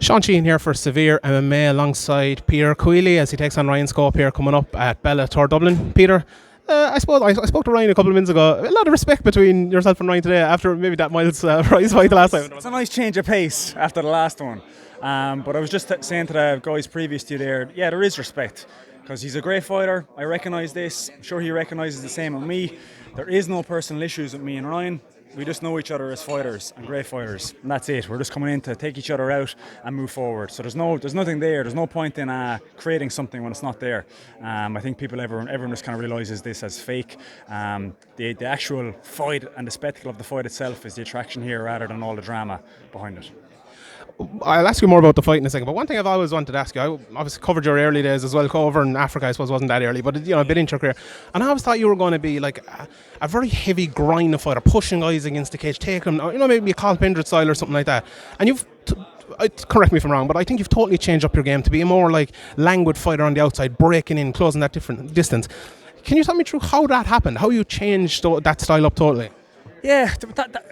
Sean Sheehan here for Severe MMA alongside Peter Queally as he takes on Ryan Scope here coming up at Bellator Dublin. Peter, I suppose I spoke to Ryan a couple of minutes ago. A lot of respect between yourself and Ryan today after maybe that Miles prize fight the last time. It's a nice change of pace after the last one. But I was just saying to the guys previous to you there, yeah, there is respect because he's a great fighter. I recognise this. I'm sure he recognises the same with me. There is no personal issues with me and Ryan. We just know each other as fighters and great fighters, and that's it. We're just coming in to take each other out and move forward. So there's nothing there. There's no point in creating something when it's not there. I think everyone just kind of realizes this as fake. The actual fight and the spectacle of the fight itself is the attraction here, rather than all the drama behind it. I'll ask you more about the fight in a second, but one thing I've always wanted to ask you, I obviously covered your early days as well, over in Africa I suppose wasn't that early, but a bit into your career, and I always thought you were going to be like a very heavy grind fighter, pushing guys against the cage, taking them, maybe a Carl Pendred style or something like that, and you've correct me if I'm wrong, but I think you've totally changed up your game to be a more like languid fighter on the outside, breaking in, closing that different distance. Can you tell me through how that happened, how you changed that style up totally? Yeah,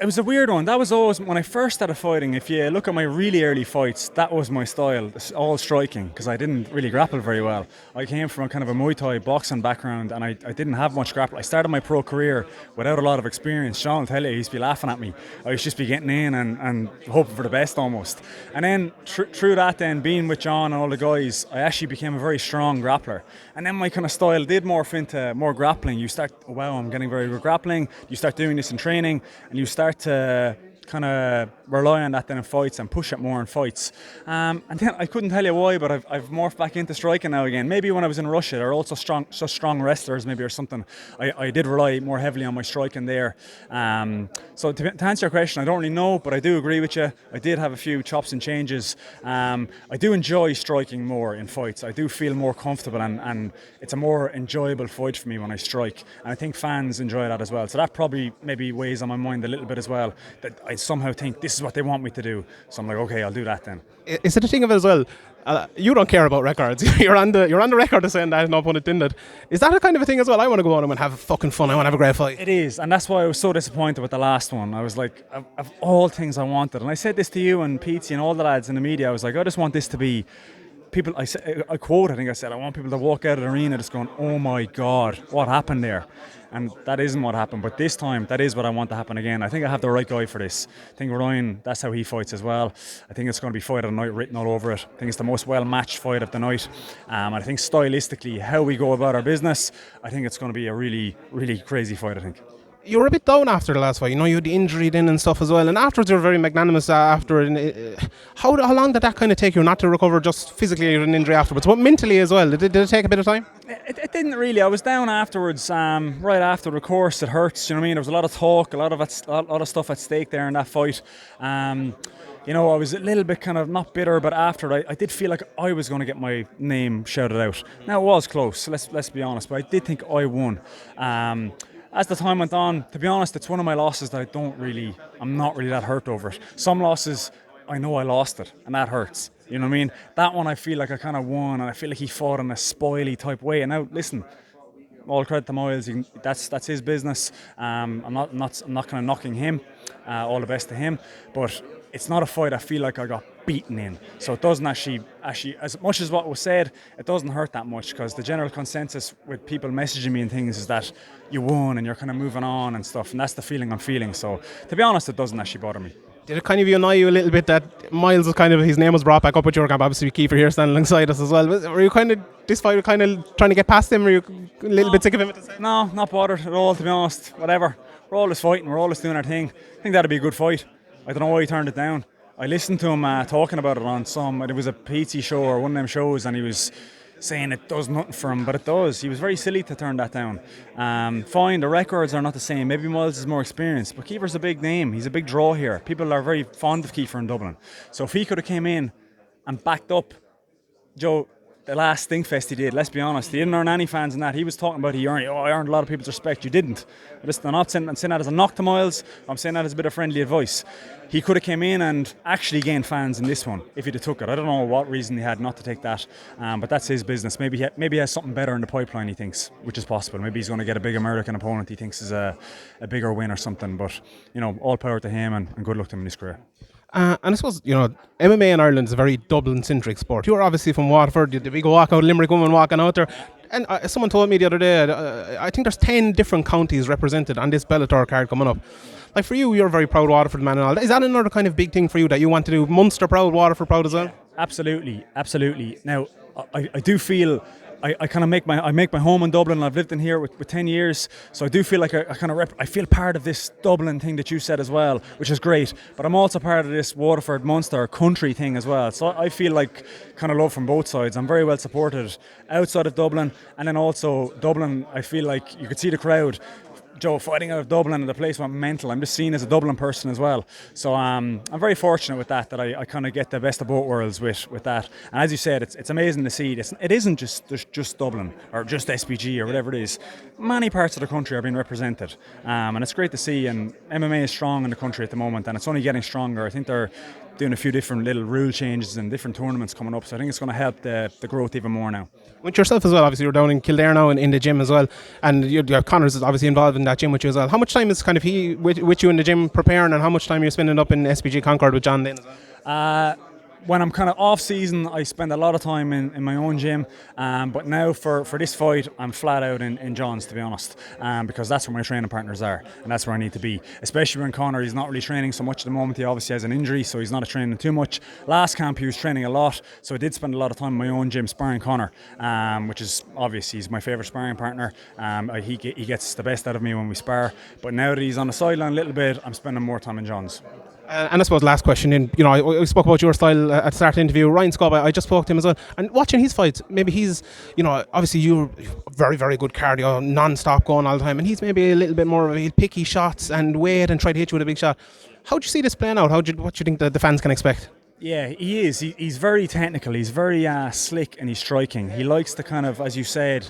it was a weird one. That was always, when I first started fighting, if you look at my really early fights, that was my style, all striking, because I didn't really grapple very well. I came from a kind of a Muay Thai boxing background, and I didn't have much grapple. I started my pro career without a lot of experience. Sean will tell you, he used to be laughing at me. I used to just be getting in and hoping for the best almost. And then through that then, being with John and all the guys, I actually became a very strong grappler. And then my kind of style did morph into more grappling. You start, wow, I'm getting very good grappling. You start doing this in training, and you start to kind of rely on that then in fights and push it more in fights. And then I couldn't tell you why, but I've morphed back into striking now again. Maybe when I was in Russia, they're also such strong wrestlers maybe or something. I did rely more heavily on my striking there. So to answer your question, I don't really know, but I do agree with you. I did have a few chops and changes. I do enjoy striking more in fights. I do feel more comfortable and it's a more enjoyable fight for me when I strike. And I think fans enjoy that as well. So that probably maybe weighs on my mind a little bit as well, that I somehow think this is what they want me to do. So I'm like, okay, I'll do that then. Is it a thing of it as well? You don't care about records. you're on the record of saying that, no pun intended. Is that a kind of a thing as well? I want to go on and have fucking fun. I want to have a great fight. It is, and that's why I was so disappointed with the last one. I was like, of all things I wanted, and I said this to you and Pete and all the lads in the media. I was like, I just want this to be people. I said, I said, I want people to walk out of the arena just going, oh my God, what happened there? And that isn't what happened, but this time that is what I want to happen again. I think I have the right guy for this. I think Ryan, that's how he fights as well. I think it's going to be fight of the night written all over it. I think it's the most well-matched fight of the night. I think stylistically, how we go about our business, I think it's going to be a really, really crazy fight, I think. You were a bit down after the last fight. You had the injury then and stuff as well. And afterwards, you were very magnanimous after. How long did that kind of take you? Not to recover just physically an injury afterwards, but mentally as well. Did it take a bit of time? It didn't really. I was down afterwards, right after the course. It hurts, you know what I mean? There was a lot of talk, a lot of stuff at stake there in that fight. I was a little bit kind of not bitter, but after I did feel like I was going to get my name shouted out. Now it was close, so let's be honest, but I did think I won. As the time went on, to be honest, it's one of my losses that I'm not really that hurt over it. Some losses, I know I lost it, and that hurts. You know what I mean? That one I feel like I kind of won, and I feel like he fought in a spoily type way. And now, listen, all credit to Miles, that's his business. I'm not kind of knocking him. All the best to him, but it's not a fight I feel like I got beaten in. So it doesn't actually, as much as what was said, it doesn't hurt that much, because the general consensus with people messaging me and things is that you won and you're kind of moving on and stuff, and that's the feeling I'm feeling. So to be honest, it doesn't actually bother me. Did it kind of annoy you a little bit that Miles was his name was brought back up with your camp? Obviously, Kiefer here standing alongside us as well. Were you kind of, this fight, trying to get past him? Were you a little bit sick of him at the same? No, not bothered at all, to be honest. Whatever. We're always fighting, we're always doing our thing. I think that'd be a good fight. I don't know why he turned it down. I listened to him talking about it on it was a PT show or one of them shows, and he was saying it does nothing for him, but it does. He was very silly to turn that down. Fine, the records are not the same. Maybe Miles is more experienced, but Kiefer's a big name. He's a big draw here. People are very fond of Kiefer in Dublin. So if he could have came in and backed up Joe, the last Stinkfest he did, let's be honest, he didn't earn any fans in that. He was talking about I earned a lot of people's respect. You didn't. I'm not saying that as a knock to Miles. I'm saying that as a bit of friendly advice. He could have came in and actually gained fans in this one if he'd have took it. I don't know what reason he had not to take that, but that's his business. Maybe he has something better in the pipeline, he thinks, which is possible. Maybe he's going to get a big American opponent he thinks is a bigger win or something. But all power to him, and good luck to him in his career. And I suppose, MMA in Ireland is a very Dublin-centric sport. You're obviously from Waterford. You had the big walkout, Limerick woman walking out there. And someone told me the other day, I think there's 10 different counties represented on this Bellator card coming up. Like for you, you're a very proud Waterford man and all. Is that another kind of big thing for you that you want to do? Munster proud, Waterford proud as well? Absolutely, absolutely. Now, I do feel I kind of make my home in Dublin. I've lived in here with 10 years, so I do feel like I feel part of this Dublin thing that you said as well, which is great. But I'm also part of this Waterford Munster country thing as well. So I feel like kind of love from both sides. I'm very well supported outside of Dublin, and then also Dublin. I feel like you could see the crowd. Joe fighting out of Dublin and the place went mental. I'm just seen as a Dublin person as well. So I'm very fortunate with that I kind of get the best of both worlds with that. And as you said, it's amazing to see. It isn't just Dublin or just SPG or whatever it is. Many parts of the country are being represented. And it's great to see. And MMA is strong in the country at the moment and it's only getting stronger. I think they're doing a few different little rule changes and different tournaments coming up. So I think it's going to help the growth even more now. With yourself as well, obviously you're down in Kildare now in the gym as well, and Connor's is obviously involved in that gym with you as well. How much time is kind of he with you in the gym preparing, and how much time are you spending up in SPG Concord with John then as well? When I'm kind of off season, I spend a lot of time in my own gym, but now for this fight, I'm flat out in John's, to be honest, because that's where my training partners are, and that's where I need to be, especially when Connor, he's not really training so much at the moment. He obviously has an injury, so he's not training too much. Last camp, he was training a lot, so I did spend a lot of time in my own gym sparring Connor, which is obviously he's my favourite sparring partner. He gets the best out of me when we spar, but now that he's on the sideline a little bit, I'm spending more time in John's. And I suppose last question, I spoke about your style at the start of the interview. Ryan Scobb, I just spoke to him as well. And watching his fights, maybe he's, obviously you're very, very good cardio, non-stop going all the time. And he's maybe a little bit more of he'll pick his shots and wait and try to hit you with a big shot. How do you see this playing out? What do you think the fans can expect? Yeah, he is. He's very technical. He's very slick and he's striking. He likes to kind of, as you said,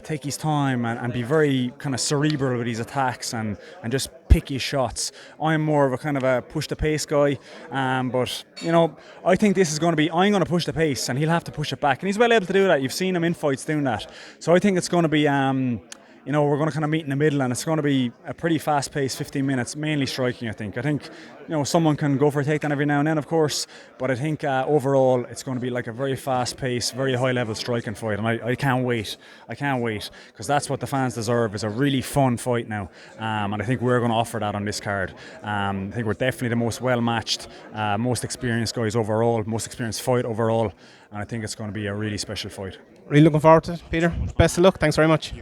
take his time and be very kind of cerebral with his attacks and just pick his shots. I'm more of a kind of a push the pace guy, but I think this is going to be, I'm going to push the pace and he'll have to push it back, and he's well able to do that. You've seen him in fights doing that. So I think it's going to be we're going to kind of meet in the middle, and it's going to be a pretty fast-paced 15 minutes, mainly striking, I think. Someone can go for a takedown every now and then, of course, but I think overall it's going to be like a very fast-paced, very high-level striking fight, and I can't wait. I can't wait, because that's what the fans deserve, is a really fun fight now, and I think we're going to offer that on this card. I think we're definitely the most well-matched, most experienced guys overall, most experienced fight overall, and I think it's going to be a really special fight. Really looking forward to it, Peter. Best of luck. Thanks very much.